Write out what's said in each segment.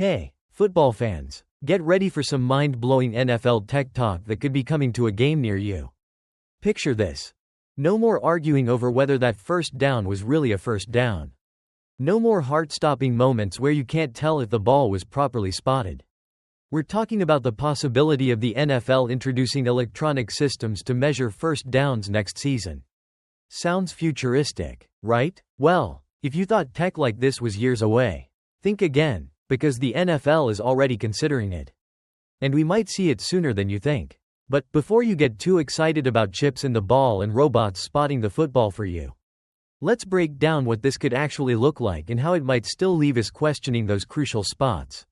Hey, football fans, get ready for some mind-blowing NFL tech talk that could be coming to a game near you. Picture this. No more arguing over whether that first down was really a first down. No more heart-stopping moments where you can't tell if the ball was properly spotted. We're talking about the possibility of the NFL introducing electronic systems to measure first downs next season. Sounds futuristic, right? Well, if you thought tech like this was years away, think again, because the NFL is already considering it. And we might see it sooner than you think. But before you get too excited about chips in the ball and robots spotting the football for you, let's break down what this could actually look like and how it might still leave us questioning those crucial spots.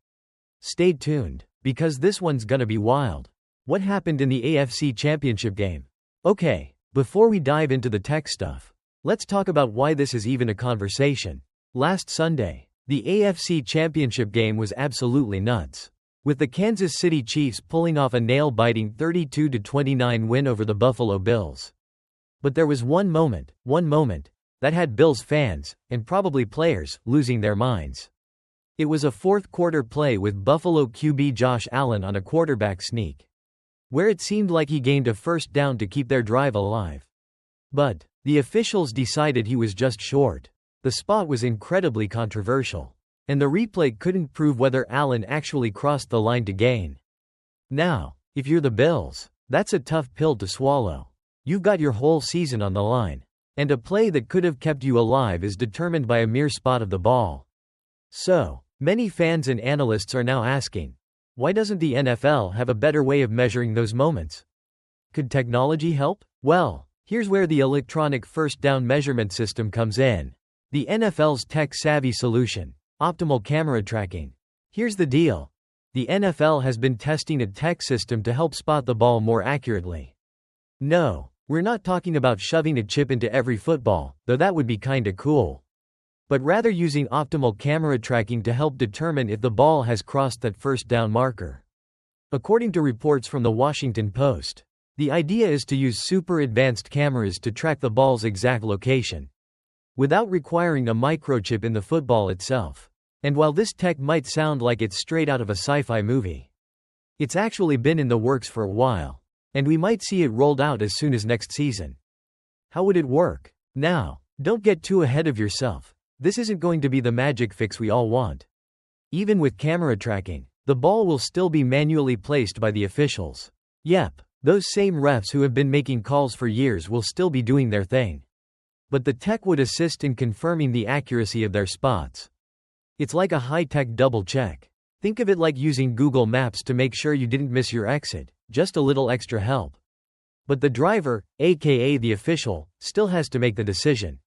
Stay tuned, because this one's gonna be wild. What happened in the AFC Championship Game? Okay, before we dive into the tech stuff, let's talk about why this is even a conversation. Last Sunday, the AFC Championship Game was absolutely nuts, with the Kansas City Chiefs pulling off a nail-biting 32-29 win over the Buffalo Bills. But there was one moment, that had Bills fans, and probably players, losing their minds. It was a fourth-quarter play with Buffalo QB Josh Allen on a quarterback sneak, where it seemed like he gained a first down to keep their drive alive. But the officials decided he was just short. The spot was incredibly controversial, and the replay couldn't prove whether Allen actually crossed the line to gain. Now, if you're the Bills, that's a tough pill to swallow. You've got your whole season on the line, and a play that could have kept you alive is determined by a mere spot of the ball. So, many fans and analysts are now asking, why doesn't the NFL have a better way of measuring those moments? Could technology help? Well, here's where the electronic first down measurement system comes in. The NFL's tech-savvy solution, optimal camera tracking. Here's the deal. The NFL has been testing a tech system to help spot the ball more accurately. No, we're not talking about shoving a chip into every football, though that would be kinda cool. But rather using optimal camera tracking to help determine if the ball has crossed that first down marker. According to reports from the Washington Post, the idea is to use super advanced cameras to track the ball's exact location, without requiring a microchip in the football itself. And while this tech might sound like it's straight out of a sci-fi movie, it's actually been in the works for a while, and we might see it rolled out as soon as next season. How would it work? Now, don't get too ahead of yourself. This isn't going to be the magic fix we all want. Even with camera tracking, the ball will still be manually placed by the officials. Yep, those same refs who have been making calls for years will still be doing their thing. But the tech would assist in confirming the accuracy of their spots. It's like a high-tech double check. Think of it like using Google Maps to make sure you didn't miss your exit, just a little extra help. But the driver, aka the official, still has to make the decision.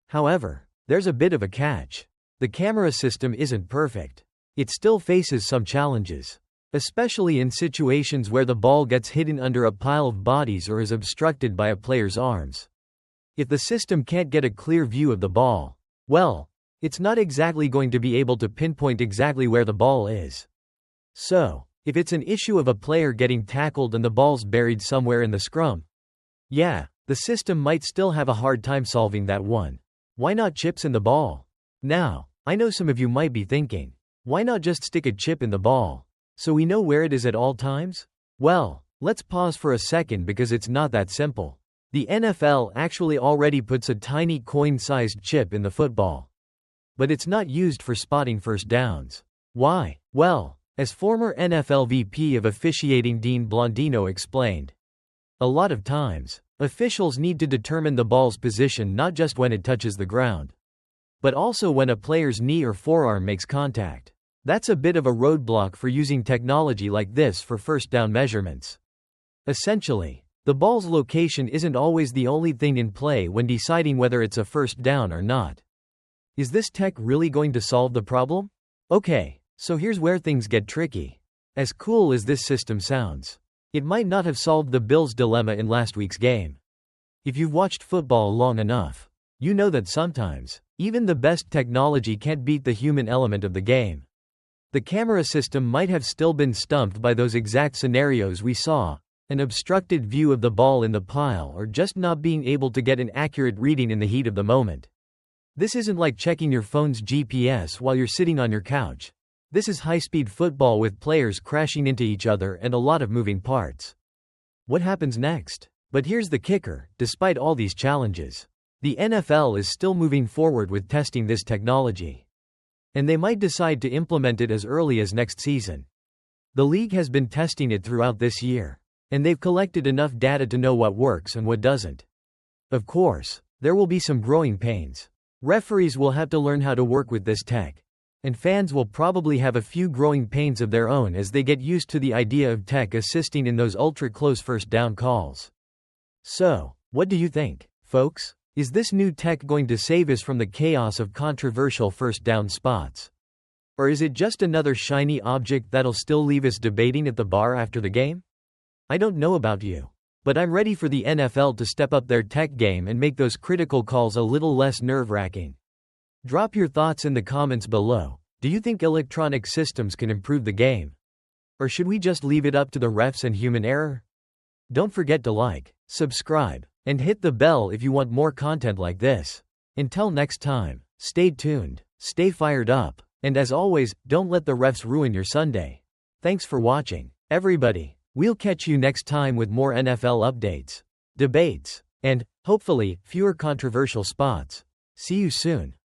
However, there's a bit of a catch. The camera system isn't perfect. It still faces some challenges, especially in situations where the ball gets hidden under a pile of bodies or is obstructed by a player's arms. If the system can't get a clear view of the ball, well, it's not exactly going to be able to pinpoint exactly where the ball is. So, if it's an issue of a player getting tackled and the ball's buried somewhere in the scrum, yeah, the system might still have a hard time solving that one. Why not chips in the ball? Now, I know some of you might be thinking, why not just stick a chip in the ball, so we know where it is at all times? Well, let's pause for a second because it's not that simple. The NFL actually already puts a tiny coin-sized chip in the football. But it's not used for spotting first downs. Why? Well, as former NFL VP of Officiating Dean Blondino explained, a lot of times, officials need to determine the ball's position not just when it touches the ground, but also when a player's knee or forearm makes contact. That's a bit of a roadblock for using technology like this for first down measurements. Essentially, the ball's location isn't always the only thing in play when deciding whether it's a first down or not. Is this tech really going to solve the problem? Okay, so here's where things get tricky. As cool as this system sounds, it might not have solved the Bills' dilemma in last week's game. If you've watched football long enough, you know that sometimes, even the best technology can't beat the human element of the game. The camera system might have still been stumped by those exact scenarios we saw, an obstructed view of the ball in the pile or just not being able to get an accurate reading in the heat of the moment. This isn't like checking your phone's GPS while you're sitting on your couch. This is high-speed football with players crashing into each other and a lot of moving parts. What happens next? But here's the kicker: despite all these challenges, the NFL is still moving forward with testing this technology. And they might decide to implement it as early as next season. The league has been testing it throughout this year, and they've collected enough data to know what works and what doesn't. Of course, there will be some growing pains. Referees will have to learn how to work with this tech, and fans will probably have a few growing pains of their own as they get used to the idea of tech assisting in those ultra-close first down calls. So, what do you think, folks? Is this new tech going to save us from the chaos of controversial first down spots? Or is it just another shiny object that'll still leave us debating at the bar after the game? I don't know about you, but I'm ready for the NFL to step up their tech game and make those critical calls a little less nerve-wracking. Drop your thoughts in the comments below. Do you think electronic systems can improve the game? Or should we just leave it up to the refs and human error? Don't forget to like, subscribe, and hit the bell if you want more content like this. Until next time, stay tuned, stay fired up, and as always, don't let the refs ruin your Sunday. Thanks for watching, everybody. We'll catch you next time with more NFL updates, debates, and, hopefully, fewer controversial spots. See you soon.